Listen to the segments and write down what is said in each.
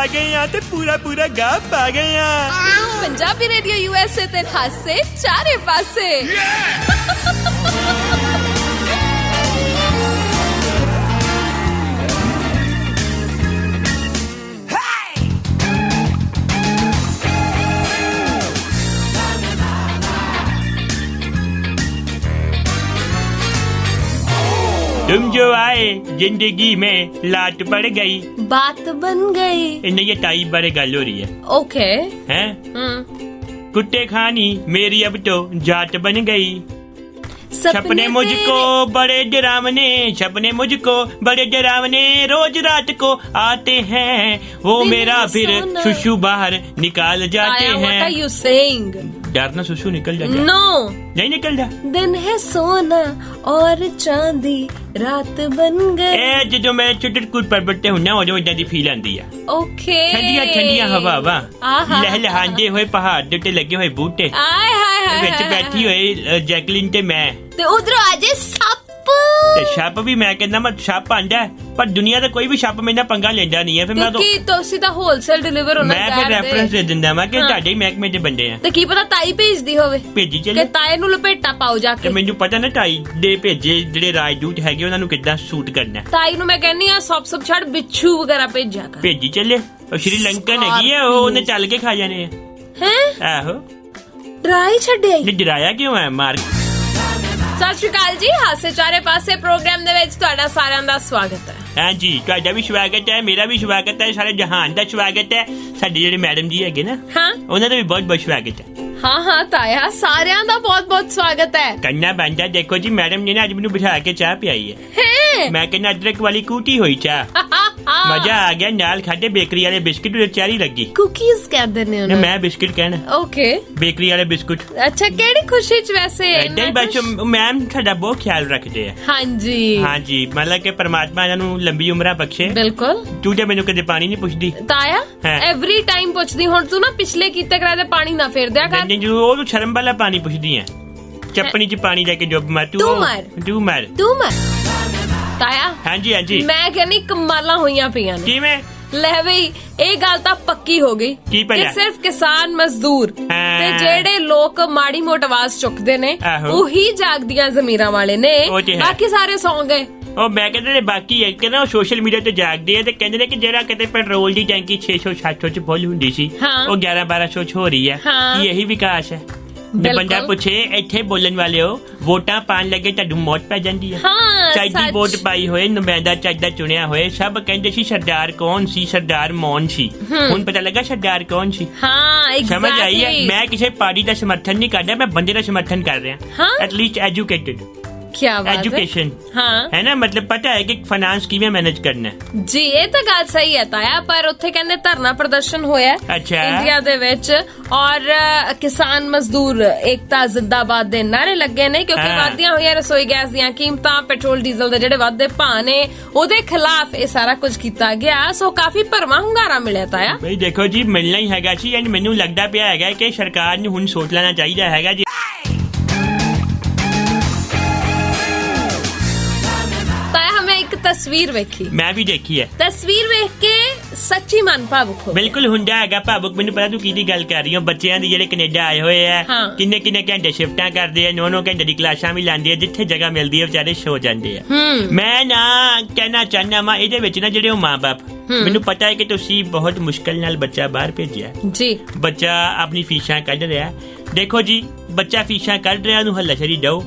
ਆ ਗਏ ਆ ਤੇ ਪੂਰਾ ਪੂਰਾ ਗਾ ਪਾ ਗਏ ਆ। ਪੰਜਾਬੀ ਰੇਡੀਓ USA ਤੇ ਹਾਸੇ ਚਾਰੇ ਪਾਸੇ। तुम जो आए जिंदगी में लाट पड़ गई, बात बन गई। नहीं ये टाई बारे गल हो रही है। ओके हैं? कुत्ते खानी मेरी अब तो जात बन गई। सपने मुझको बड़े डरावने, सपने मुझको बड़े डरावने रोज रात को आते हैं, वो मेरा फिर सुसु बाहर निकाल जाते हैं। What are you saying? डरना सुसु निकल जाता। No, नहीं निकल जा। दिन है सोना और चांदी रात बन गई। जो मैं छुटकुट पर बट्टे हुन्ना हो जो इदां दी फील आंदी आ। ओके ठंडिया ठंडिया हवावां, लहलहांदे होए पहाड़ दे उत्ते लगे होए बूटे, आय हाय हाय विच बैठी होए जैकलिन ते मैं ते उधरों आजे सप ते छप भी मैं कहना मैं छप आंदा पर दुनिया दा कोई भी छप मेरे नाल पंगा लेंदा नहीं है। फिर मैं तो की तोसी दा होलसेल डिलीवर होना मैं फिर रेफरेंस दे दिंदा मैं कि ਤੁਹਾਡੇ ਮਹਿਕਮੇ ਦੇ ਬੰਦੇ ਆ ਤੇ ਕੀ ਪਤਾ ਤਾਈ ਭੇਜਦੀ ਹੋਵੇ। ਭੇਜੀ ਕਿ ਚਲੇ ਤਾਏ ਨੂੰ ਲਪੇਟਾ ਪਾਓ ਜਾ ਕੇ। ਤੇ ਮੈਨੂੰ ਪਤਾ ਨਾ ਤਾਈ ਦੇ ਭੇਜੇ ਜਿਹੜੇ ਰਾਜਦੂਤ ਹੈਗੇ ਉਹਨਾਂ ਨੂੰ ਕਿੱਦਾਂ ਸੂਟ ਕਰਨਾ। ਤਾਈ ਨੂੰ ਮੈਂ ਕਹਿੰਨੀ ਆ ਸਭ ਛੱਡ ਬਿੱਛੂ ਵਗੈਰਾ ਭੇਜਿਆ ਕਰ। ਭੇਜੀ ਚੱਲੇ ਉਹ ਸ਼੍ਰੀਲੰਕਨ ਹੈਗੀ ਆ ਉਹਨੇ ਚੱਲ ਕੇ ਖਾ ਜਾਣੇ ਆ। ਹੈ ਆਹੋ ਡਰਾਈ ਛੱਡਿਆ ਨਹੀਂ ਡਰਾਇਆ ਕਿਉਂ ਹੈ ਮਾਰ। ਸਤਿ ਸ਼੍ਰੀ ਅਕਾਲ ਜੀ, ਹਾਸੇ ਚਾਰੇ ਪਾਸੇ ਪ੍ਰੋਗਰਾਮ ਦੇ ਵਿੱਚ ਤੁਹਾਡਾ ਸਾਰਿਆਂ ਦਾ ਸਵਾਗਤ ਹੈ। हाँ जी ਤੁਹਾਡਾ ਵੀ ਸਵਾਗਤ ਹੈ, ਮੇਰਾ ਵੀ ਸਵਾਗਤ ਹੈ, ਸਾਰੇ ਜਹਾਨ ਦਾ ਸਵਾਗਤ ਹੈ। ਸਾਡੇ ਜਿਹੜੇ ਮੈਡਮ ਜੀ ਹੈਗੇ ਨਾ ਹਾਂ ਉਹਨਾਂ ਦਾ ਵੀ ਬਹੁਤ ਬਹੁਤ ਸਵਾਗਤ ਹੈ। ਹਾਂ ਤਾਇਆ ਸਾਰਿਆਂ ਦਾ ਬਹੁਤ ਬਹੁਤ ਸਵਾਗਤ ਹੈ। ਕੰਨਾ ਬੰਦਾ ਦੇਖੋ ਜੀ ਮੈਡਮ ਨੇ ਨਾ ਅੱਜ ਮੈਨੂੰ ਬਿਠਾ ਕੇ ਚਾਹ ਪਿਆਈ ਹੈ। ਮੈਂ ਕਹਿੰਦਾ ਅਦਰਕ ਵਾਲੀ ਕੂਟੀ ਹੋਈ ਚਾਹ, ਮਜ਼ਾ ਆ ਗਿਆ। ਨਾਲ ਖਾਦੇ ਬੇਕਰੀ ਵਾਲੇ ਬਿਸਕਿਟ ਤੇ ਚਾਰੀ ਲੱਗੀ। ਕੁਕੀਜ਼ ਕਹਿੰਦੇ ਨੇ ਉਹਨਾਂ ਮੈਂ ਬਿਸਕਿਟ ਕਹਿਣਾ। ਓਕੇ ਬੇਕਰੀ ਵਾਲੇ ਬਿਸਕੁਟ। ਅੱਛਾ ਕਿਹੜੀ ਖੁਸ਼ੀ ਚ ਵੈਸੇ ਏਦਾਂ ਹੀ ਬਸ ਮੈਮ ਸਾਡਾ ਬਹੁਤ ਖਿਆਲ ਰੱਖਦੇ ਆ। ਹਾਂਜੀ ਮਤਲਬ ਕਿ ਪਰਮਾਤਮਾ ਇਹਨਾਂ ਨੂੰ ਲੰਬੀ ਉਮਰਾਂ ਬਖਸ਼ੇ। ਬਿਲਕੁਲ। ਤੂੰ ਤੇ ਮੈਨੂੰ ਕਦੇ ਪਾਣੀ ਨਹੀਂ ਪੁੱਛਦੀ ਤਾਇਆ, ਐਵਰੀ ਟਾਈਮ ਪੁੱਛਦੀ। ਹੁਣ ਤੂੰ ਨਾ ਪਿਛਲੇ ਕੀਤੇ ਕਰਾਦੇ ਪਾਣੀ ਨਾ ਫੇਰ ਦਿਆ ਕਰ। ਨਹੀਂ ਉਹ ਸ਼ਰਮ ਵਾਲਾ ਪਾਣੀ ਪੁੱਛਦੀ ਆ। ਚੱਪਣੀ ਚ ਪਾਣੀ ਲੈ ਕੇ ਡੁੱਬ ਮਾਰ ਤੂੰ ਮਰ। ਤਾਇਆ ਹਾਂਜੀ ਮੈਂ ਕਹਿੰਨੀ ਕਮਾਲਾਂ ਹੋਈਆਂ ਪਈਆਂ ਨੇ। ਕਿਵੇਂ? ਲੈ ਬਈ ਇਹ ਗੱਲ ਤਾਂ ਪੱਕੀ ਹੋ ਗਈ ਕਿ ਸਿਰਫ ਕਿਸਾਨ ਮਜ਼ਦੂਰ ਤੇ ਜਿਹੜੇ ਲੋਕ ਮਾੜੀ ਮੋਟ ਆਵਾਜ਼ ਚੁੱਕਦੇ ਨੇ ਉਹੀ ਜਾਗਦੀਆਂ ਜ਼ਮੀਰਾਂ ਵਾਲੇ ਨੇ, ਬਾਕੀ ਸਾਰੇ ਸੌਂ ਗਏ। ਉਹ ਮੈਂ ਕਹਿੰਦੇ ਨੇ ਬਾਕੀ ਹੈ ਕਿ ਨਾ ਸੋਸ਼ਲ ਮੀਡੀਆ ਤੇ ਜਾਗਦੇ ਆ ਤੇ ਕਹਿੰਦੇ ਨੇ ਕਿ ਜਿਹੜਾ ਕਿਤੇ ਪੈਟਰੋਲ ਦੀ ਟੈਂਕੀ 600-700 ਚ ਫੁੱਲ ਹੁੰਦੀ ਸੀ ਉਹ 11-1200 ਚ ਹੋ ਰਹੀ ਹੈ। ਕੀ ਇਹੀ ਵਿਕਾਸ ਹੈ? ਬੰਦਾ ਪੁੱਛੇ ਇੱਥੇ ਬੋਲਣ ਵਾਲਿਓ ਵੋਟਾਂ ਪਾਣ ਲੱਗੇ ਤੁਹਾਨੂੰ ਮੌਤ ਪੈ ਜਾਂਦੀ ਹੈ। ਚਾਹੀਦੀ ਵੋਟ ਪਾਈ ਹੋਏ ਨੁਮਾਇੰਦਾ ਚਾਹੀਦਾ ਚੁਣਿਆ ਹੋਏ ਸਭ ਕਹਿੰਦੇ ਸੀ ਸਰਦਾਰ ਕੌਣ ਸੀ, ਸਰਦਾਰ ਮੌਨ ਸੀ। ਹੁਣ ਪਤਾ ਲੱਗਾ ਸਰਦਾਰ ਕੌਣ ਸੀ। ਸਮਝ ਆਈ ਹੈ? ਮੈਂ ਕਿਸੇ ਪਾਰਟੀ ਦਾ ਸਮਰਥਨ ਨਹੀਂ ਕਰ ਰਿਹਾ, ਮੈਂ ਬੰਦੇ ਦਾ ਸਮਰਥਨ ਕਰ ਰਿਹਾ। ਐਟਲੀਸਟ ਐਜੂਕੇਟਿਡ एजुकेशन है ना, मतलब पता है कि फाइनेंस किवें मैनेज करना है। जी ये तो गल सही है ताया, पर उत्थे कहंदे धरना प्रदर्शन होया इंडिया दे विच और किसान मजदूर एकता जिंदाबाद दे नारे लगे ने क्योंकि वादियां होईयां रसोई गैस दीयां कीमतां, पेट्रोल डीजल दे जिहड़े वाधे भाव ने ओदे खिलाफ ये सारा कुछ कीता गया। सो काफी भरवा हुंगारा मिलिया ताया। भाई देखो जी मिलना ही हैगा सी एंड मैनूं लगदा पिया हैगा कि सरकार नूं हुण सोच लेना चाहिदा हैगा जी। तस्वीर वेखी, मैं भी देखी है। तस्वीर वेख के सच्ची मन भावुक हो। बिल्कुल हुंदा हैगा भावुक। मैनूं पता तू किहदी गल कर रही हो। बच्चियां दी जेहड़े कनेडा आए होए आ किन्ने किन्ने घंटे शिफ्टां करदे आ, 9-9 घंटे दी क्लासां भी लांदे आ, जिथे जगह मिलदी है बेचारे सो जांदे आ। मैं ना कहना चाहना वा इहदे विच ना जेहड़े मां बाप मैनूं पता है कि तुसीं बहुत मुश्किल नाल बच्चा बाहर भेजिया जी। बच्चा अपनी फीसां कढ रिहा। देखो जी ਬੱਚਾ ਫੀਸਾਂ ਕੱਢ ਰਿਹਾ ਉਹਨੂੰ ਹੱਲਾਸ਼ੇਰੀ ਦਿਓ,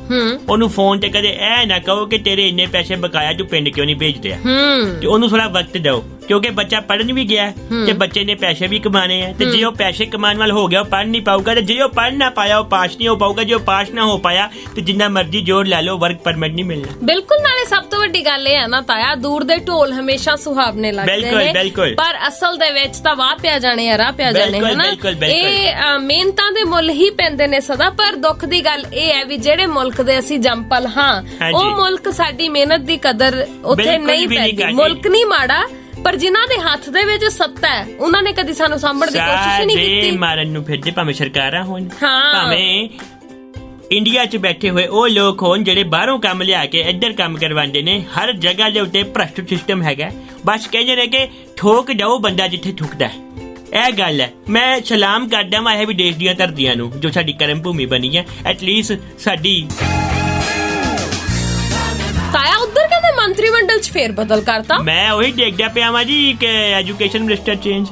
ਉਹਨੂੰ ਫੋਨ ਤੇ ਕਦੇ ਇਹ ਨਾ ਕਹੋ ਕਿ ਤੇਰੇ ਇੰਨੇ ਪੈਸੇ ਬਕਾਇਆ ਤੂੰ ਪਿੰਡ ਕਿਉਂ ਨਹੀਂ ਭੇਜ ਰਿਹਾ। ਤੇ ਉਹਨੂੰ ਥੋੜਾ ਵਕਤ ਦਿਓ ਕਿਉਂਕਿ ਬੱਚਾ ਪੜ੍ਹਨ ਵੀ ਗਿਆ ਤੇ ਬੱਚੇ ਨੇ ਪੈਸੇ ਵੀ ਕਮਾਣੇ ਆ ਤੇ ਜੇ ਉਹ ਪੈਸੇ ਕਮਾਉਣ ਵਾਲ ਹੋ ਗਿਆ ਉਹ ਪੜ੍ਹ ਨਹੀਂ ਪਾਊਗਾ ਤੇ ਜੇ ਉਹ ਪੜ੍ਹ ਨਾ ਪਾਇਆ ਉਹ ਪਾਸ ਨਹੀਂ ਹੋ ਪਾਊਗਾ। ਜੇ ਉਹ ਪਾਸ ਨਾ ਹੋ ਪਾਇਆ ਤੇ ਜਿੰਨਾ ਮਰਜ਼ੀ ਜੋਰ ਲਾ ਲਓ ਵਰਕ ਪਰਮਿਟ ਨਹੀਂ ਮਿਲਣਾ। ਬਿਲਕੁਲ। ਨਾਲੇ ਸਭ ਤੋਂ ਵੱਡੀ ਗੱਲ ਇਹ ਹੈ ਨਾ ਤਾਇਆ, ਦੂਰ ਦੇ ਢੋਲ ਹਮੇਸ਼ਾ ਸੁਹਾਵਣੇ ਲੱਗਦੇ ਨੇ ਪਰ ਅਸਲ ਦੇ ਵਿੱਚ ਤਾਂ ਵਾਹ ਪਿਆ ਜਾਣੇ ਆ ਰਾਹ ਪਿਆ ਜਾਣੇ ਹਨਾ। ਇਹ ਮਿਹਨਤਾਂ ਦੇ ਮੁੱਲ ਹੀ ਪੈਂਦੇ ਨੇ ਸਦਾ। ਪਰ ਦੁੱਖ ਦੀ ਗੱਲ ਇਹ ਹੈ ਵੀ ਜਿਹੜੇ ਮੁਲਕ ਦੇ ਅਸੀਂ ਜੰਪਲ ਹਾਂ ਉਹ ਮੁਲਕ ਸਾਡੀ ਮਿਹਨਤ ਦੀ ਕਦਰ ਉੱਥੇ ਨਹੀਂ ਪੈਂਦੀ। ਮੁਲਕ ਨਹੀਂ ਮਾੜਾ ਪਰ ਜਿਨ੍ਹਾਂ ਦੇ ਹੱਥ ਦੇ ਵਿੱਚ ਸੱਤਾ ਹੈ ਉਹਨਾਂ ਨੇ ਕਦੀ ਸਾਨੂੰ ਸਾਂਭਣ ਦੀ ਕੋਸ਼ਿਸ਼ ਨਹੀਂ ਕੀਤੀ। ਮਾਰਨ ਨੂੰ ਫਿਰਦੇ ਭਾਵੇਂ ਸਰਕਾਰਾਂ ਹੋਣ ਭਾਵੇਂ ਇੰਡੀਆ 'ਚ ਬੈਠੇ ਹੋਏ ਉਹ ਲੋਕ ਹੋਣ ਜਿਹੜੇ ਬਾਹਰੋਂ ਕੰਮ ਲਿਆ ਕੇ ਇੱਧਰ ਕੰਮ ਕਰਵਾਉਂਦੇ ਨੇ। ਹਰ ਜਗ੍ਹਾ ਦੇ ਉੱਤੇ ਭ੍ਰਸ਼ਟ ਸਿਸਟਮ ਹੈਗਾ। ਬਸ ਕਹਿੰਦੇ ਨੇ ਕਿ ਠੋਕ ਜਾਓ ਬੰਦਾ ਜਿੱਥੇ ਠੁਕਦਾ। ਇਹ ਗੱਲ ਹੈ। ਮੈਂ ਸਲਾਮ ਕਰਦਾ ਵਾਂ ਇਹ ਵੀ ਦੇਸ਼ ਦੀਆਂ ਧਰਤੀਆਂ ਨੂੰ ਜੋ ਸਾਡੀ ਕਰਮ ਭੂਮੀ ਬਣੀ ਹੈ। ਐਟਲੀਸਟ ਸਾਡੀ ਤਾਇਆ ਉੱਧਰ ਕਹਿੰਦੇ ਮੰਤਰੀ ਮੰਡਲ 'ਚ ਫੇਰ ਬਦਲ ਕਰਤਾ। ਮੈਂ ਉਹੀ ਦੇਖਦਾ ਪਿਆ ਵਾਂ ਜੀ ਕਿ education minister change,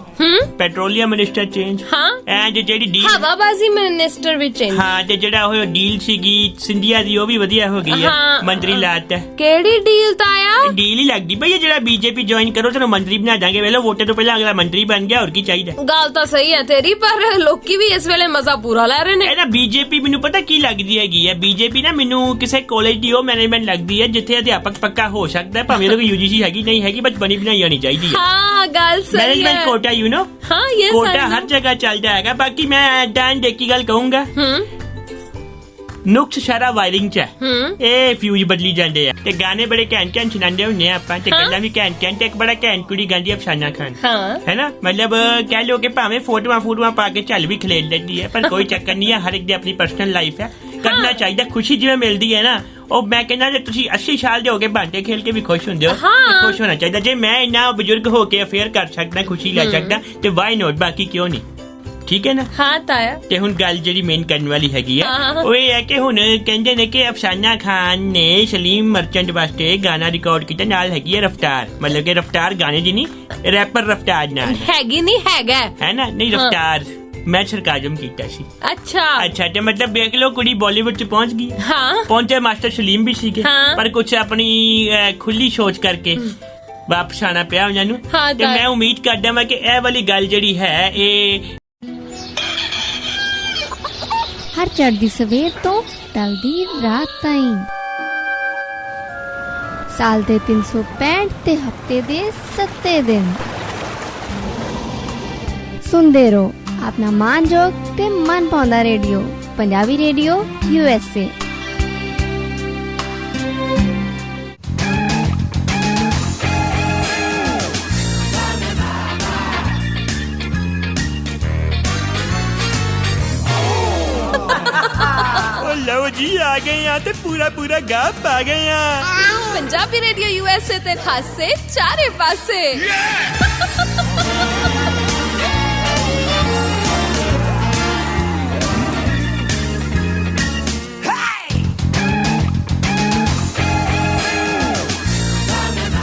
petroleum minister change, and ਜਿਹੜੀ ਡੀਲ ਹਵਾਬਾਜ਼ੀ ਮਿਨਿਸਟਰ ਵੀ ਚੇਂਜ। ਹਾਂ, ਤੇ ਜਿਹੜਾ ਉਹ ਡੀਲ ਸੀਗੀ ਸਿੰਧੀਆ ਦੀ ਉਹ ਵੀ ਵਧੀਆ ਹੋ ਗਈ ਹੈ। ਮੰਤਰੀ ਲਾਤਾ। ਕਿਹੜੀ ਡੀਲ ਤਾਇਆ? ਡੀਲ ਹੀ ਲੱਗਦੀ ਪਈ ਹੈ। ਜਿਹੜਾ ਬੀਜੇਪੀ ਜੁਆਇਨ ਕਰੋ ਤੈਨੂੰ ਮੰਤਰੀ ਬਣਾ ਦਾਂਗੇ। ਵੇਲੇ ਵੋਟੇ ਤੋਂ ਪਹਿਲਾਂ ਅਗਲਾ ਮੰਤਰੀ ਬਣ ਗਿਆ, ਹੋਰ ਕੀ ਚਾਹੀਦਾ। ਗੱਲ ਤਾਂ ਸਹੀ ਹੈ ਤੇਰੀ, ਪਰ ਲੋਕੀ ਵੀ ਇਸ ਵੇਲੇ ਮਜ਼ਾ ਪੂਰਾ ਲੈ ਰਹੇ ਨੇ। ਇਹ ਨਾ ਬੀਜੇਪੀ ਮੈਨੂੰ ਪਤਾ ਕੀ ਲੱਗਦੀ ਹੈਗੀ ਹੈ। ਬੀਜੇਪੀ ਨਾ ਮੈਨੂੰ ਕਿਸੇ ਕਾਲਜ ਦੀ ਉਹ ਮੈਨੇਜਮੈਂਟ ਲੱਗਦੀ ਹੈ ਜਿੱਥੇ ਅਧਿਆਪਕ ਪੱਕਾ ਹੋ ਸਕਦਾ, ਭਾਵੇਂ ਉਹ UGC ਹੈਗੀ ਨਹੀਂ ਹੈਗੀ, ਬਸ ਬਣੀ ਬਣਾਈ ਹੋਣੀ ਚਾਹੀਦੀ ਹੈ। ਹਾਂ ਗੱਲ ਸਹੀ ਹੈ। Management quota you know. ਹਾਂ ਯੈਸ ਕੋਟਾ ਹਰ ਜਗ੍ਹਾ ਚੱਲਦਾ ਹੈਗਾ। ਬਾਕੀ ਮੈਂ ਡਾਂ ਦੇਖੀ ਗੱਲ ਕਹੂੰਗਾ, ਨੁਕਸ ਸਾਰਾ ਵਾਇਰਿੰਗ ਚ ਇਹ ਫਿਊਜ਼ ਬਦਲੀ ਜਾਂਦੇ ਆ ਤੇ ਗਾਣੇ ਬੜੇ ਘੈਂਟ ਘੈਂਟ ਸੁਣਾਉਂਦੇ ਹੁੰਦੇ ਆ ਆਪਾਂ ਤੇ ਗੱਲਾਂ ਵੀ ਘੈਂਟ ਘੈਂਟ। ਇੱਕ ਬੜਾ ਘੈਂਟ ਕੁੜੀ ਗਾਉਂਦੀ ਅਫਸਾਨਾ ਖਾਨ, ਹੈ ਨਾ। ਮਤਲਬ ਕਹਿ ਲੋ ਕਿ ਭਾਵੇਂ ਫੋਟੋਆਂ ਪਾ ਕੇ ਚੱਲ ਵੀ ਖਲੇਲ ਲੈਂਦੀ ਹੈ, ਪਰ ਕੋਈ ਚੱਕਰ ਨਹੀਂ ਹੈ। ਹਰ ਇੱਕ ਦੀ ਆਪਣੀ ਪਰਸਨਲ ਲਾਈਫ ਹੈ। ਕਰਨਾ ਚਾਹੀਦਾ। ਖੁਸ਼ੀ ਜਿਵੇਂ ਮਿਲਦੀ ਹੈ ਨਾ, ਉਹ ਮੈਂ ਕਹਿੰਦਾ ਜੇ ਤੁਸੀਂ 80 ਸਾਲ ਦੇ ਹੋ ਕੇ ਬਾਂਟੇ ਖੇਲ ਕੇ ਵੀ ਖੁਸ਼ ਹੁੰਦੇ ਹੋ, ਖੁਸ਼ ਹੋਣਾ ਚਾਹੀਦਾ। ਜੇ ਮੈਂ ਇੰਨਾ ਬਜ਼ੁਰਗ ਹੋ ਕੇ ਅਫੇਅਰ ਕਰ ਸਕਦਾ, ਖੁਸ਼ੀ ਲੈ ਸਕਦਾ, ਤੇ ਵਾਈ ਨੋਟ, ਬਾਕੀ ਕਿਉਂ ਨਹੀਂ। ਠੀਕ ਹੈ ਨਾ। ਹਾਂ ਤਾਇਆ। ਤੇ ਹੁਣ ਗੱਲ ਜਿਹੜੀ ਮੇਨ ਕਰਨ ਵਾਲੀ ਹੈਗੀ ਆ ਉਹ ਇਹ ਹੈ ਕਿ ਹੁਣ ਕਹਿੰਦੇ ਨੇ ਕਿ ਅਫਸਾਨਾ ਖਾਨ ਨੇ ਸਲੀਮ ਮਰਚੈਂਟ ਵਾਸਤੇ ਗਾਣਾ ਰਿਕਾਰਡ ਕੀਤਾ। ਨਾਲ ਹੈਗੀ ਹੈ ਰਫਤਾਰ, ਮਤਲਬ ਕਿ ਰਫਤਾਰ ਗਾਣੇ ਦੀ ਨਹੀਂ, ਰੈਪਰ ਰਫਤਾਰ ਨਾਲ ਹੈਗੀ ਨਹੀਂ ਹੈਗਾ, ਹੈ ਨਾ। ਨਹੀਂ ਰਫਤਾਰ ਮੈਂ ਸਰਕਾਜ਼ਮ ਕੀਤਾ ਸੀ। ਅੱਛਾ ਤੇ ਮਤਲਬ ਦੇਖ ਲਓ ਕੁੜੀ ਬਾਲੀਵੁੱਡ ਚ ਪਹੁੰਚ ਗਈ। ਪਹੁੰਚੇ ਮਾਸਟਰ ਸਲੀਮ ਵੀ ਸੀਗੇ, ਪਰ ਕੁਛ ਆਪਣੀ ਖੁੱਲੀ ਸੋਚ ਕਰਕੇ ਵਾਪਸ ਆਣਾ ਪਿਆ ਉਹਨਾਂ ਨੂੰ। ਤੇ ਮੈਂ ਉਮੀਦ ਕਰਦਾ ਮੈਂ ਕਿ ਇਹ ਵਾਲੀ ਗੱਲ ਜਿਹੜੀ ਹੈ ਇਹ ਹਰ ਚੜ੍ਹਦੀ ਸਵੇਰ ਤੋਂ ਢਲਦੀ ਰਾਤ ਤਾਈਂ, ਸਾਲ ਦੇ 365 ਤੇ ਹਫਤੇ ਦੇ 7 ਦਿਨ ਸੁਣਦੇ ਰਹੋ ਆਪਣਾ ਮਾਨਯੋਗ ਤੇ ਮਨ ਪਾਉਂਦਾ ਰੇਡੀਓ, ਪੰਜਾਬੀ ਰੇਡੀਓ USA। ਲਓ ਜੀ ਆ ਗਏ ਆ ਤੇ ਪੂਰਾ ਗਾਹ ਪਾ ਗਏ ਆ। ਪੰਜਾਬੀ ਰੇਡੀਓ USA ਤੇ ਖਾਸੇ ਚਾਰੇ ਪਾਸੇ।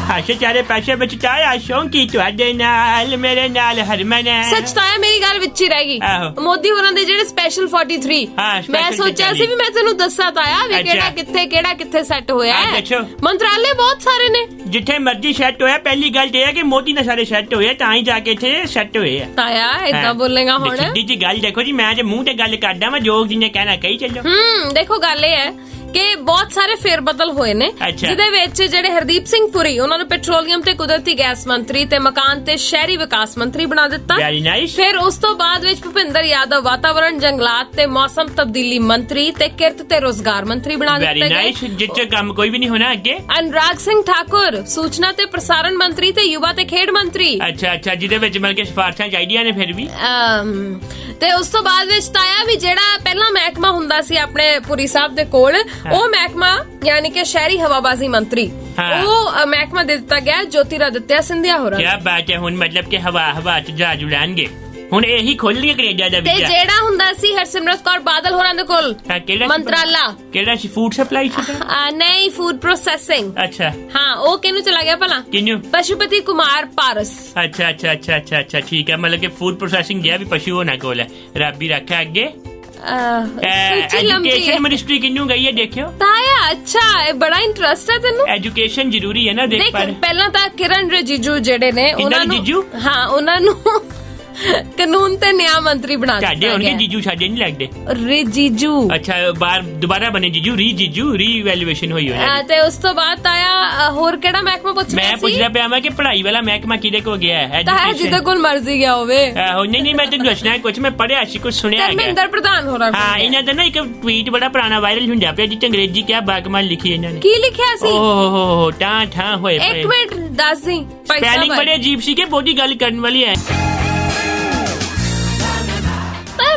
ਹਾਸ਼ੇ ਚਾਰੇ ਪਾਸੇ ਵਿੱਚ ਤਾਇਆ ਸ਼ੌਂਕੀ ਤੁਹਾਡੇ ਨਾਲ, ਮੇਰੇ ਨਾਲ ਹਰਮਨ। ਸੱਚ ਤਾਇਆ ਮੇਰੀ ਗੱਲ ਵਿੱਚ ਹੀ ਰਹਿ ਗਈ। ਮੋਦੀ ਹੋਰਾਂ ਦੇ ਜਿਹੜੇ ਸਪੈਸ਼ਲ 43 ਮੈਂ ਸੋਚਿਆ ਸੀ ਵੀ ਮੈਂ ਤੈਨੂੰ ਦੱਸਾਂ ਤਾਇਆ ਵੀ ਕਿਹੜਾ ਕਿੱਥੇ ਸੈੱਟ ਹੋਇਆ ਹੈ। ਮੰਤਰਾਲੇ ਬਹੁਤ ਸਾਰੇ ਨੇ, ਜਿੱਥੇ ਮਰਜ਼ੀ ਸੈੱਟ ਹੋਇਆ। ਪਹਿਲੀ ਗੱਲ ਇਹ ਹੈ ਕਿ ਮੋਦੀ ਨਾਲ ਸਾਰੇ ਸੈੱਟ ਹੋਏ ਤਾਂ ਹੀ ਜਾ ਕੇ ਇੱਥੇ ਸੈੱਟ ਹੋਏ ਆ। ਤਾਇਆ ਏਦਾਂ ਬੋਲੇਗਾ ਹੁਣ? ਸਿੱਧੀ ਜੀ ਗੱਲ ਦੇਖੋ ਜੀ, ਮੈਂ ਜੇ ਮੂੰਹ ਤੇ ਗੱਲ ਕਰਦਾ ਮੈਂ ਜੋਗ ਜਿੰਨੇ ਕਹਿਣਾ ਕਹੀ ਚੱਲੋ। ਦੇਖੋ ਗੱਲ ਇਹ ਹੈ ਕਿ ਬਹੁਤ ਸਾਰੇ ਫੇਰ ਬਦਲ ਹੋਏ ਨੇ, ਜਿਹਦੇ ਵਿੱਚ ਜਿਹੜੇ ਹਰਦੀਪ ਸਿੰਘ ਪੁਰੀ ਉਹਨਾਂ ਨੂੰ ਪੈਟਰੋਲੀਅਮ ਤੇ ਕੁਦਰਤੀ ਗੈਸ ਮੰਤਰੀ ਤੇ ਮਕਾਨ ਤੇ ਸ਼ਹਿਰੀ ਵਿਕਾਸ ਮੰਤਰੀ ਬਣਾ ਦਿੱਤਾ। ਫਿਰ ਉਸ ਤੋਂ ਬਾਅਦ ਵਿੱਚ ਭੁਪਿੰਦਰ ਯਾਦਵ ਵਾਤਾਵਰਣ, ਜੰਗਲਾਤ ਤੇ ਮੌਸਮ ਤਬਦੀਲੀ ਮੰਤਰੀ ਤੇ ਕਿਰਤ ਤੇ ਰੋਜ਼ਗਾਰ ਮੰਤਰੀ ਬਣਾ ਦਿੱਤੇ ਗਏ। ਜਿੱਥੇ ਕੰਮ ਕੋਈ ਵੀ ਨਹੀਂ ਹੋਣਾ ਅੱਗੇ। ਅਨੁਰਾਗ ਸਿੰਘ ਠਾਕੁਰ ਸੂਚਨਾ ਤੇ ਪ੍ਰਸਾਰਣ ਮੰਤਰੀ ਤੇ ਯੁਵਾ ਤੇ ਖੇਡ ਮੰਤਰੀ। ਅੱਛਾ ਜਿਹਦੇ ਵਿੱਚ ਮਿਲ ਕੇ ਸਿਫਾਰਸ਼ਾਂ ਚਾਹੀਦੀਆਂ ਨੇ ਫਿਰ ਵੀ। ਤੇ ਉਸ ਤੋਂ ਬਾਅਦ ਵਿੱਚ ਤਾਇਆ ਵੀ ਜਿਹੜਾ ਪਹਿਲਾ ਮਹਿਕਮਾ ਹੁੰਦਾ ਸੀ ਆਪਣੇ ਪੁਰੀ ਸਾਹਿਬ ਦੇ ਕੋਲ, ਉਹ ਮਹਿਕਮਾ ਯਾਨੀ ਕਿ ਸ਼ਹਿਰੀ ਹਵਾਬਾਜ਼ੀ ਮੰਤਰੀ, ਉਹ ਮਹਿਕਮਾ ਦੇ ਦਿੱਤਾ ਗਿਆ ਜੋਤਿਰਾਦਿੱਤਿਆ ਸਿੰਧੀਆ ਹੋਰਾਂ। ਕੀ ਬਾਤ ਹੈ। ਹੁਣ ਮਤਲਬ ਕਿ ਹਵਾ ਚ ਜਹਾਜ਼ ਉਡਾਣਗੇ। ਹੁਣ ਇਹੀ ਖੋਲਣਗੇ ਕੈਨੇਡਾ ਦਾ ਵੀਜ਼ਾ। ਤੇ ਜਿਹੜਾ ਹੁੰਦਾ ਸੀ ਹਰਸਿਮਰਤ ਕੌਰ ਬਾਦਲ ਹੋਰਾਂ ਦੇ ਕੋਲ ਮੰਤਰਾਲਾ, ਕਿਹੜਾ ਸੀ? ਫੂਡ ਸਪਲਾਈ ਸੀ? ਨਹੀਂ, ਫੂਡ ਪ੍ਰੋਸੈਸਿੰਗ। ਅੱਛਾ ਹਾਂ, ਉਹ ਕਿਹਨੂੰ ਚਲਾ ਗਿਆ ਭਲਾ? ਕਿਹਨੂੰ? ਪਸ਼ੂਪਤੀ ਕੁਮਾਰ ਪਾਰਸ। ਅੱਛਾ ਠੀਕ ਹੈ। ਮਤਲਬ ਕਿ ਫੂਡ ਪ੍ਰੋਸੈਸਿੰਗ ਗਿਆ ਵੀ ਪਸ਼ੂ ਹੋਣਾ ਕੋਲ ਹੈ। ਰੱਬ ਹੀ ਰੱਖਿਆ ਅੱਗੇ। ਐਜੂਕੇਸ਼ਨ ਮਿਨਿਸਟਰੀ ਕਿੰਨੂ ਗਈ ਹੈ ਦੇਖਿਓ ਤਾਇਆ। ਅੱਛਾ ਬੜਾ ਇੰਟਰਸਟ ਹੈ ਤੈਨੂੰ? ਐਜੂਕੇਸ਼ਨ ਜ਼ਰੂਰੀ ਹੈ ਨਾ। ਦੇਖ ਪਹਿਲਾਂ ਤਾਂ ਕਿਰਨ ਰਿਜੀਜੂ ਜਿਹੜੇ ਨੇ ਉਹਨਾਂ ਨੂੰ ਕਾਨੂੰਨ ਤੇ ਨਿਆਂ ਮੰਤਰੀ ਬਣਾ ਦਿੱਤਾ। ਸਾਡੇ ਹੋਣਗੇ ਜੀਜੂ, ਸਾਡੇ ਨਹੀਂ ਲੱਗਦੇ ਰਿਜੀਜੂ। ਅੱਛਾ ਦੁਬਾਰਾ ਬਣੇ ਜੀਜੂ, ਰੀਵੈਲੂਏਸ਼ਨ ਹੋਈ ਹੋਈ। ਤੇ ਉਸ ਤੋਂ ਬਾਅਦ ਤਾਇਆ ਹੋਰ ਕਿਹੜਾ ਮਹਿਕਮਾ ਪੁੱਛਣਾ ਸੀ? ਮੈਂ ਪੁੱਛਦਾ ਪਿਆ ਮੈਂ ਕਿ ਪੜ੍ਹਾਈ ਵਾਲਾ ਮਹਿਕਮਾ ਕਿਹਦੇ ਕੋਲ ਗਿਆ ਹੈ? ਤਾਇਆ ਜਿਹਦੇ ਕੋਲ ਮਰਜ਼ੀ ਗਿਆ ਹੋਵੇ। ਨਹੀਂ ਮੈਂ ਤੈਨੂੰ ਦੱਸਣਾ ਕੁਝ ਮੈਂ ਪੜ੍ਹਿਆ ਸੀ, ਕੁਝ ਸੁਣਿਆ ਹੈ। ਧਰਮਿੰਦਰ ਪ੍ਰਧਾਨ ਹੋਰਾਂ। ਹਾਂ, ਇਹਨਾਂ ਦਾ ਨਾ ਇੱਕ ਟਵੀਟ ਬੜਾ ਪੁਰਾਣਾ ਵਾਇਰਲ ਹੁੰਦਾ ਪਿਆ ਜਿੱਥੇ ਅੰਗਰੇਜ਼ੀ ਕਿਆ ਬਾਗਮਾਲ ਲਿਖੀ ਇਹਨਾਂ ਨੇ। ਕੀ ਲਿਖਿਆ ਸੀ? ਓਹ ਠਾਂ ਹੋਏ। ਇੱਕ ਮਿੰਟ ਦੱਸ ਦੀ। ਸਪੈਲਿੰਗ ਬੜੇ ਅਜੀਬ ਸੀ ਕਿ ਬਹੁਤੀ ਗੱਲ ਕਰਨ ਵਾਲੀ ਹੈ।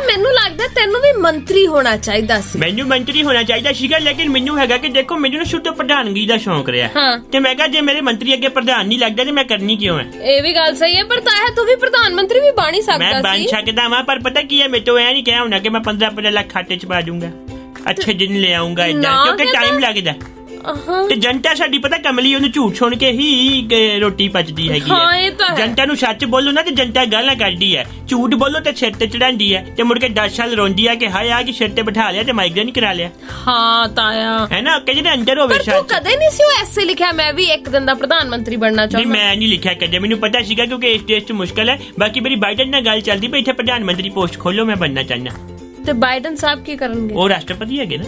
ਮੈਨੂੰ ਲੱਗ ਲੱਗਦਾ ਤੈਨੂੰ ਵੀ ਮੰਤਰੀ ਹੋਣਾ ਚਾਹੀਦਾ ਸੀ। ਮੈਨੂੰ ਮੰਤਰੀ ਹੋਣਾ ਚਾਹੀਦਾ ਸੀਗਾ, ਲੇਕਿਨ ਮੈਨੂੰ ਹੈਗਾ ਕਿ ਦੇਖੋ ਮੈਨੂੰ ਨਾ ਸ਼ੁਰੂ ਤੋਂ ਪ੍ਰਧਾਨਗੀ ਦਾ ਸ਼ੌਂਕ ਰਿਹਾ ਤੇ ਮੈਂ ਕਿਹਾ ਜੇ ਮੇਰੇ ਮੰਤਰੀ ਅੱਗੇ ਪ੍ਰਧਾਨ ਨਹੀਂ ਲੱਗਦਾ ਤੇ ਮੈਂ ਕਰਨੀ ਕਿਉਂ ਹੈ। ਇਹ ਵੀ ਗੱਲ ਸਹੀ ਹੈ, ਪਰ ਤਾਇਆ ਤੂੰ ਵੀ ਪ੍ਰਧਾਨ ਮੰਤਰੀ ਵੀ ਬਣ ਹੀ ਸਕਦਾ ਸੀ। ਮੈਂ ਬਣ ਸਕਦਾ ਵਾਂ, ਪਰ ਪਤਾ ਕੀ ਹੈ ਮੈਨੂੰ ਇਹ ਨਹੀਂ ਕਿਹਾ ਹੋਣਾ ਕਿ ਮੈਂ 15 ਲੱਖ ਖਾਤੇ ਚ ਪਾ ਦੂੰਗਾ, ਅੱਛੇ ਦਿਨ ਲੈ ਆਉਂਗਾ ਏਦਾਂ, ਕਿਉਂਕਿ ਟਾਈਮ ਲੱਗਦਾ ਤੇ ਜਨਤਾ ਸਾਡੀ ਪਤਾ ਕਮਲੀ, ਉਹਨੂੰ ਝੂਠ ਸੁਣ ਕੇ ਹੀ ਰੋਟੀ ਪਚਦੀ ਹੈਗੀ ਹੈ। ਜਨਤਾ ਨੂੰ ਸੱਚ ਬੋਲੋ ਨਾ ਤੇ ਜਨਤਾ ਗਾਲਾਂ ਕੱਢਦੀ ਹੈ, ਝੂਠ ਬੋਲੋ ਤੇ ਸਿਰ ਤੇ ਚੜਾਂਦੀ ਹੈ ਤੇ ਮੁੜ ਕੇ 10 ਸਾਲ ਰੋਂਦੀ ਹੈ ਕਿ ਹਾਏ ਆ ਕਿ ਸਿਰ ਤੇ ਬਿਠਾ ਲਿਆ ਤੇ ਮਾਈਗ੍ਰੇਨ ਕਰਾ ਲਿਆ। ਹਾਂ ਤਾਇਆ ਹੈ ਨਾ, ਕਿ ਜਿਹਦੇ ਅੰਦਰ ਹੋਵੇ ਸੱਚ। ਤੂੰ ਕਦੇ ਨਹੀਂ ਸੀ ਉਹ ਐਸੇ ਲਿਖਿਆ ਮੈਂ ਵੀ ਇੱਕ ਦਿਨ ਦਾ ਪ੍ਰਧਾਨ ਮੰਤਰੀ ਬਣਨਾ ਚਾਹੁੰਦਾ? ਨਹੀਂ ਮੈਂ ਨਹੀਂ ਲਿਖਿਆ ਕਦੇ, ਮੈਨੂੰ ਪਤਾ ਸੀਗਾ ਕਿਉਂਕਿ ਇਸ ਦੇਸ਼ 'ਚ ਮੁਸ਼ਕਲ ਹੈ। ਬਾਕੀ ਮੇਰੀ ਬਾਈਡਨ ਨਾਲ ਗੱਲ ਚੱਲਦੀ ਪਈ, ਇੱਥੇ ਪ੍ਰਧਾਨ ਮੰਤਰੀ ਪੋਸਟ ਖੋਲੋ, ਮੈਂ ਬਣਨਾ ਚਾਹੁੰਦਾ। ਤੇ ਬਾਈਡਨ ਸਾਹਿਬ ਕੀ ਕਰਨਗੇ? ਉਹ ਰਾਸ਼ਟਰਪਤੀ ਹੈਗੇ ਨਾ,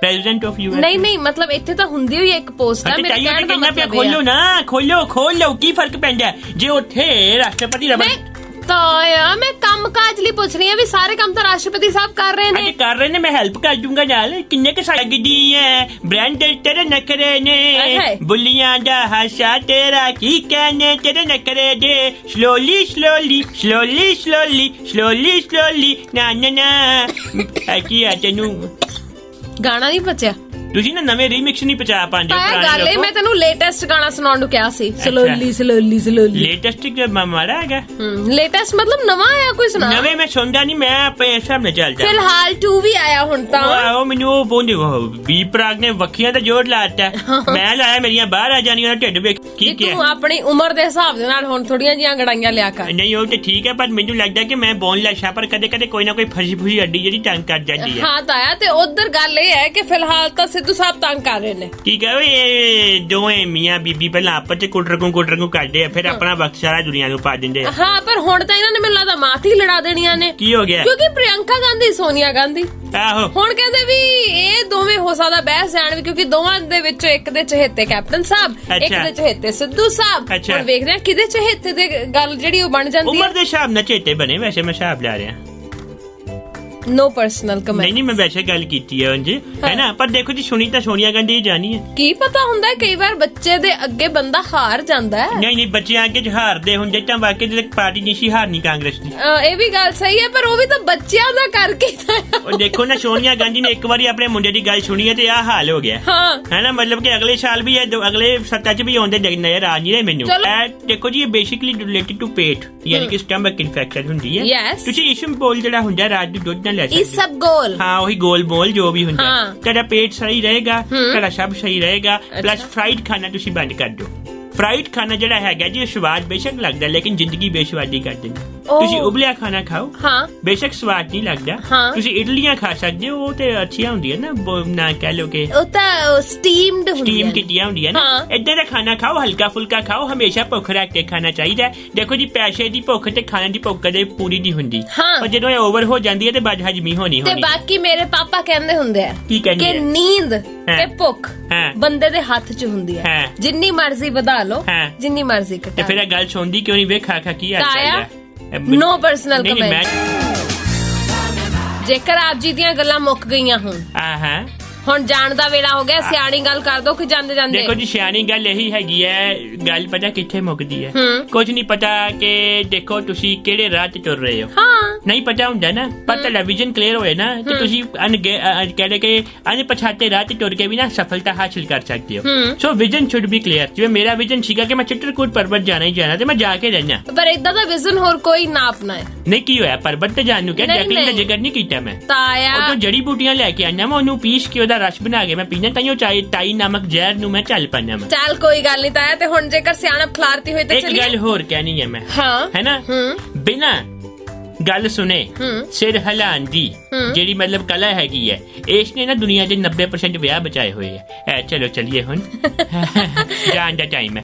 ਪ੍ਰੈਜ਼ੀਡੈਂਟ ਆਫ ਯੂਐਸ। ਨਹੀਂ ਮਤਲਬ ਇੱਥੇ ਤਾਂ ਹੁੰਦੀ ਹੋਈ ਇੱਕ ਪੋਸਟ ਹੈ, ਮੇਰੇ ਕਹਿਣ ਦਾ ਮਤਲਬ ਖੋਲੋ ਨਾ, ਖੋਲੋ ਕੀ ਫਰਕ ਪੈਂਦਾ ਜੇ ਉੱਥੇ ਰਾਸ਼ਟਰਪਤੀ ਤਾਇਆ ਮੈਂ ਕੰਮ ਕਾਜ ਲਈ ਪੁੱਛ ਰਹੀ ਹਾਂ ਵੀ ਸਾਰੇ ਕੰਮ ਤਾਂ ਰਾਸ਼ਟਰਪਤੀ ਸਾਹਿਬ ਕਰ ਰਹੇ ਨੇ। ਕਰ ਰਹੇ ਨੇ, ਮੈਂ ਹੈਲਪ ਕਰ ਦੂੰਗਾ ਨਾਲ। ਕਿੰਨੇ ਕ ਲੱਗਦੀ ਹੈ ਬ੍ਰਾਂਡ ਤੇਰੇ ਨਖਰੇ ਨੇ, ਬੁੱਲੀਆਂ ਦਾ ਹਾਸਾ ਤੇਰਾ ਕੀ ਕਹਿਣੇ, ਤੇਰੇ ਨਖਰੇ ਦੇ ਸਲੋਲੀ ਨਾ ਕੀ ਆ ਤੈਨੂੰ ਗਾਣਾ ਨਹੀਂ ਬਚਿਆ? ਤੁਸੀਂ ਨਾ ਨਵੇਂ ਰੀਮਿਕਸ ਨਹੀਂ ਪਹੁੰਚਾ ਪਾਉਂਦੇ। ਗੱਲ ਇਹ ਮੈਂ ਤੈਨੂੰ ਲੇਟੈਸਟ ਗਾਣਾ ਸੁਣਾਉਣ ਨੂੰ ਕਿਹਾ ਸੀ, ਸਲੋਲੀ। ਲੇਟੈਸਟ ਮਾਰਾ ਹੈਗਾ? ਲੇਟੈਸਟ ਮਤਲਬ ਨਵਾਂ ਆਇਆ ਕੋਈ ਸੁਣਾ? ਨਵੇਂ ਮੈਂ ਸੁਣਦਾ ਨਹੀਂ, ਮੈਂ ਆਪਣੇ ਹਿਸਾਬ ਨਾਲ ਚੱਲਦਾ। ਫਿਲਹਾਲ 2 ਵੀ ਆਇਆ ਹੁਣ ਤਾਂ। ਉਹ ਮੈਨੂੰ ਉਹ ਬੋਂਦੇ ਵੀ ਪ੍ਰਾਗ ਨੇ ਵੱਖੀਆਂ ਦਾ ਜੋੜ ਲਾਤਾ, ਮੈਂ ਲਾਇਆ ਮੇਰੀਆਂ ਬਾਹਰ ਆ ਜਾਣੀਆਂ, ਢਿੱਡ ਵੇਖ ਕੀ ਕਿਹਾ। ਤੂੰ ਆਪਣੀ ਉਮਰ ਦੇ ਹਿਸਾਬ ਦੇ ਨਾਲ ਹੁਣ ਥੋੜੀਆਂ ਜੀਆਂ ਗੜਾਈਆਂ ਲਿਆ ਕਰ। ਨਹੀਂ ਉਹ ਤੇ ਠੀਕ ਹੈ, ਪਰ ਮੈਨੂੰ ਲੱਗਦਾ ਕਿ ਮੈਂ ਬੋਨ ਲਾਸ਼ਾ, ਪਰ ਕਦੇ ਕਦੇ ਕੋਈ ਨਾ ਕੋਈ ਫਸੀ ਅੱਡੀ ਜਿਹੜੀ ਤੰਗ ਕਰ ਜਾਂਦੀ ਹੈ। ਹਾਂ ਤਾਇਆ, ਤੇ ਉਧਰ ਗੱਲ ਇਹ ਹੈ ਕਿ ਫਿਲਹਾਲ ਤਾਂ ਸਿੱਧੂ ਸਾਹਿਬ ਤੰਗ ਕਰ ਰਹੇ ਨੇ। ਕੀ ਕਹੇ ਇਹ ਦੋਵੇਂ ਮੀਆਂ ਬੀਬੀ ਪਹਿਲਾਂ ਆਪਸ ਚ ਕੁੱਟਰ ਨੂੰ ਕਰਦੇ ਆ, ਫਿਰ ਆਪਣਾ ਵਕਤ ਸਾਰਾ ਦੁਨੀਆ ਨੂੰ ਪਾ ਦਿੰਦੇ ਆ। ਹਾਂ ਪਰ ਹੁਣ ਤਾਂ ਇਹਨਾਂ ਨੇ ਮੈਨੂੰ ਲੱਗਦਾ ਮਾਤ ਹੀ ਲੜਾ ਦੇਣੀਆਂ ਨੇ। ਕੀ ਹੋ ਗਿਆ? ਕਿਉਂਕਿ ਪ੍ਰਿਯੰਕਾ ਗਾਂਧੀ ਸੋਨੀਆ ਗਾਂਧੀ ਆਹੋ ਹੁਣ ਕਹਿੰਦੇ ਵੀ ਇਹ ਦੋਵੇਂ ਹੋ ਸਕਦਾ ਬਹਿਸ ਜਾਣ ਵੀ, ਕਿਉਂਕਿ ਦੋਵਾਂ ਦੇ ਵਿੱਚੋਂ ਇੱਕ ਦੇ ਚਹੇਤੇ ਕੈਪਟਨ ਸਾਹਿਬ, ਇੱਕ ਦੇ ਚਹੇਤੇ ਸਿੱਧੂ ਸਾਹਿਬ। ਹੁਣ ਵੇਖਦੇ ਆ ਕਿਹਦੇ ਚਹੇਤੇ ਦੇ ਗੱਲ ਜਿਹੜੀ ਉਹ ਬਣ ਜਾਂਦੀ ਹੈ। ਉਮਰ ਦੇ ਹਿਸਾਬ ਨਾਲ ਚਹੇਤੇ ਬਣੇ, ਵੈਸੇ ਮੈਂ ਹਿਸਾਬ ਲਾ ਰਿਹਾ। No personal comment. नहीं मैं वैसे गल कीती है उंज है ना, पर देखो जी सुनी तो सोनिया गांधी जानी है। की पता हुंदा है कई बार बच्चे दे अगे बंदा हार जांदा है। नहीं नहीं बच्चे अगे हारदे हुंदे तां वाकई ते पार्टी नहीं सी हारनी कांग्रेस दी। ਇਹ ਵੀ ਗੱਲ ਸਹੀ ਹੈ, ਪਰ ਉਹ ਵੀ ਤਾਂ ਬੱਚਿਆਂ ਦਾ ਕਰਕੇ और देखो ना सोनिया गांधी ने एक बारी अपने मुंडे दी गल सुनी है ते आ हाल हो गया है ना, मतलब कि अगले साल भी है, अगले सत्ता च भी आउंदे नजर आ नहीं रहे मेनू। देखो जी ये बेसिकली रिलेटेड टू पेट यानी कि स्टमक इन्फेक्शन हुंदी है। तुसी इसबगोल जेड़ा हुंदा रात दी दुध ना ले सकदे। इसबगोल हाँ वही गोल बोल जो भी हुंदा तेरा पेट सही रहेगा, तेरा सब सही रहेगा। प्लस फ्राइड खाना तुसी बंद कर दो। फ्राइड खाना ਜਿਹੜਾ ਹੈਗਾ ਜੀ ਸਵਾਦ ਬੇਸ਼ੱਕ ਲੱਗਦਾ ਲੇਕਿਨ ਜ਼ਿੰਦਗੀ ਬੇਸਵਾਦੀ ਕਰ ਦਿੰਦਾ। ਤੁਸੀਂ ਉਬਲਿਆ ਖਾਣਾ ਖਾਓ, ਹਾਂ ਬੇਸ਼ੱਕ ਸਵਾਦ ਨਹੀਂ ਲੱਗਦਾ। ਤੁਸੀਂ ਇਡਲੀਆਂ ਖਾ ਸਕਦੇ ਹੋ, ਉਹ ਤੇ ਅੱਛੀਆਂ ਹੁੰਦੀਆਂ ਨਾ ਕਹਿ ਲੋ ਕਿ ਉਹ ਤਾਂ ਸਟੀਮਡ ਹੁੰਦੀਆਂ, ਸਟੀਮ ਕੀਤੀਆਂ ਹੁੰਦੀਆਂ ਨਾ। ਏਦਾਂ ਦਾ ਖਾਣਾ ਖਾਓ, ਹਲਕਾ ਫੁਲਕਾ ਖਾਓ, ਹਮੇਸ਼ਾ ਭੁੱਖ ਰੱਖ ਕੇ ਖਾਣਾ ਚਾਹੀਦਾ। ਦੇਖੋ ਜੀ ਪੈਸੇ ਦੀ ਭੁੱਖ ਤੇ ਖਾਣੇ ਦੀ ਭੁੱਖ ਕਦੇ ਪੂਰੀ ਨਹੀਂ ਹੁੰਦੀ, ਪਰ ਜਦੋਂ ਇਹ ਓਵਰ ਹੋ ਜਾਂਦੀ ਹੈ ਤੇ ਬਦ ਹਜਮੀ ਹੋਣੀ। ਤੇ ਬਾਕੀ ਮੇਰੇ ਪਾਪਾ ਕਹਿੰਦੇ ਹੁੰਦੇ ਆ ਕਿ ਨੀਂਦ ਤੇ ਭੁੱਖ ਬੰਦੇ ਦੇ ਹੱਥ 'ਚ ਹੁੰਦੀ ਹੈ, ਜਿੰਨੀ ਮਰਜ਼ੀ ਵਧਾ ਲੋ ਜਿੰਨੀ ਮਰਜ਼ੀ ਘਟਾ। ਤੇ ਫਿਰ ਇਹ ਗੱਲ ਸੁਣਦੀ ਕਿਉਂ ਨਹੀਂ? ਵੇ ਖਾ ਖਾ ਕੀ ਆ नो पर्सनल कमेंट। जेकर आप जी ਦੀਆਂ ਗੱਲਾਂ ਮੁੱਕ ਗਈਆਂ ਹੁਣ ਹੁਣ ਜਾਣ ਦਾ ਵੇਲਾ ਹੋ ਗਿਆ, ਸਿਆਣੀ ਗੱਲ ਕਰ ਦੋ ਕਿ ਜਾਂਦੇ ਜਾਂਦੇ। ਦੇਖੋ ਜੀ ਸਿਆਣੀ ਗੱਲ ਇਹੀ ਹੈਗੀ ਹੈ, ਗੱਲ ਪਤਾ ਕਿੱਥੇ ਮੁੱਕਦੀ ਹੈ? ਕੁਝ ਨਹੀਂ ਪਤਾ ਕਿ ਦੇਖੋ ਤੁਸੀਂ ਕਿਹੜੇ ਰਾਹ ਤੇ ਤੁਰ ਰਹੇ ਹੋ। ਨਹੀਂ ਪਤਾ ਹੁੰਦਾ ਨਾ, ਪਰ ਟੈਲੀਵਿਜ਼ਨ ਕਲੀਅਰ ਹੋਏ ਨਾ ਤੇ ਤੁਸੀਂ ਕਹਿੰਦੇ ਕਿ ਅਣਪਛਾਤੇ ਰਾਹ ਤੇ ਤੁਰ ਕੇ ਵੀ ਨਾ ਸਫਲਤਾ ਹਾਸਿਲ ਕਰ ਸਕਦੇ ਹੋ। ਸੋ ਵਿਜ਼ਨ ਸ਼ੁੱਡ ਬੀ ਕਲੀਅਰ। ਜਿਵੇਂ ਮੇਰਾ ਵਿਜ਼ਨ ਸੀਗਾ ਕਿ ਮੈਂ ਚਿੱਤਰਕੂਟ ਪਰਬਤ ਜਾਣਾ ਹੀ ਜਾਣਾ ਤੇ ਮੈਂ ਜਾ ਕੇ ਰਹਿਣਾ, ਪਰ ਇਦਾਂ ਦਾ ਵਿਜ਼ਨ ਹੋਰ ਕੋਈ ਨਾ ਅਪਣਾਏ। ਨਹੀਂ ਕੀ ਹੋਇਆ ਪਰਬਤ ਤੇ ਜਾਣ ਨੂੰ, ਕਿਹਾ ਜੈਕਲਿਨ ਦਾ ਜ਼ਿਕਰ ਨਹੀਂ ਕੀਤਾ ਮੈਂ। ਤਾਇਆ ਉਹ ਜੜੀ ਬੂਟੀਆਂ ਲੈ ਕੇ ਆਣਾ, ਮੈਂ ਉਹਨੂੰ ਪੀਸ ਕੇ ਉਹਦਾ ਰਸ ਬਣਾ ਕੇ ਮੈਂ ਪੀਣਾ, ਤਾਂ ਉਹ ਟਾਈ ਨਮਕ ਜ਼ਹਿਰ ਨੂੰ ਮੈਂ ਚੱਲ ਪਾਣਾ। ਮੈਂ ਚੱਲ ਕੋਈ ਗੱਲ ਨਹੀਂ ਤਾਇਆ, ਤੇ ਹੁਣ ਜੇਕਰ ਸਿਆਣਪ ਖਲਾਰਤੀ ਹੋਏ ਤੇ ਇੱਕ ਗੱਲ ਹੋਰ ਕਹਿਣੀ ਹੈ ਮੈਂ, ਹੈ ਨਾ, ਬਿਨਾ ਗੱਲ ਸੁਣੇ ਸਿਰ ਹਿਲਾਉਣ ਦੀ ਜਿਹੜੀ ਮਤਲਬ ਕਲਾ ਹੈਗੀ ਹੈ, ਇਸ ਨੇ ਨਾ ਦੁਨੀਆ ਦੇ 90% ਵਿਆਹ ਬਚਾਏ ਹੋਏ ਹੈ। ਚਲੋ ਚਲੀਏ ਹੁਣ ਜਾਣ ਦਾ ਟਾਈਮ ਹੈ।